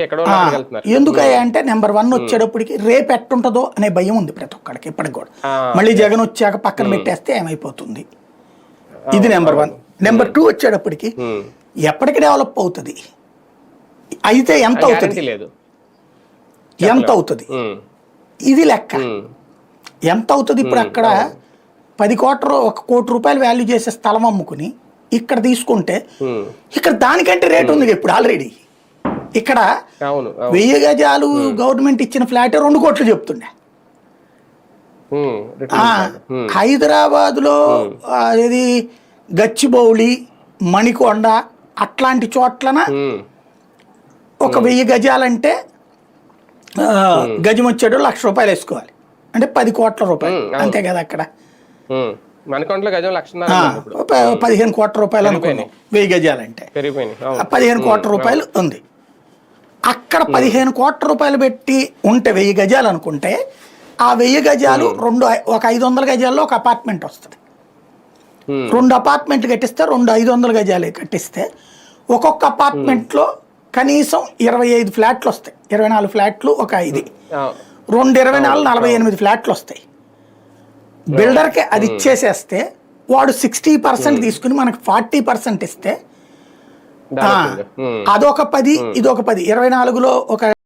ఎక్కడో ఉన్నక్కడికి వెళ్తున్నారు. ఎందుకయ్యా అంటే నెంబర్ 1 వచ్చేటప్పటికి రేపు ఎట్టుంటుందో అనే భయం ఉంది ప్రతి ఒక్కడికి ఇప్పటికి కూడా. మళ్ళీ జగన్ వచ్చాక పక్కన పెట్టేస్తే ఏమైపోతుంది, ఇది నెంబర్ 1. నెంబర్ 2 వచ్చేటప్పటికి ఎప్పటికి డెవలప్ అవుతుంది, అయితే ఎంత అవుతుంది, ఎంత అవుతుంది ఇది లెక్క. ఎంత అవుతుంది ఇప్పుడు అక్కడ 10 కోట్ల 1 కోటి రూపాయలు వాల్యూ చేసే స్థలం అమ్ముకుని ఇక్కడ తీసుకుంటే ఇక్కడ దానికంటే రేట్ ఉంది ఇప్పుడు ఆల్రెడీ. ఇక్కడ 1000 గజాలు గవర్నమెంట్ ఇచ్చిన ఫ్లాట్ 2 కోట్లు చెప్తుండే. హైదరాబాద్ లో ఇది గచ్చిబౌలి, మణికొండ అట్లాంటి చోట్లన ఒక 1000 గజాలంటే గజం వచ్చేటో 1 లక్ష రూపాయలు వేసుకోవాలి అంటే 10 కోట్ల రూపాయలు అంతే కదా. అక్కడ 15 కోట్ల రూపాయలు అనుకున్నాం 1000 గజాలంటే 15 కోట్ల రూపాయలు ఉంది. అక్కడ 15 కోట్ల రూపాయలు పెట్టి ఉంటే 1000 గజాలు అనుకుంటే ఆ 1000 గజాలు ఒక 500 గజాల్లో ఒక అపార్ట్మెంట్ వస్తుంది. 2 అపార్ట్మెంట్లు కట్టిస్తే 2 500 గజాలు కట్టిస్తే ఒక్కొక్క అపార్ట్మెంట్లో కనీసం 25 ఫ్లాట్లు వస్తాయి. 24 ఫ్లాట్లు ఒక 5, 2 24 48 ఫ్లాట్లు వస్తాయి. బిల్డర్కి అది ఇచ్చేసేస్తే వాడు 60% తీసుకుని మనకు 40% ఇస్తే అదొక 10 ఇదొక 10, 24లో ఒక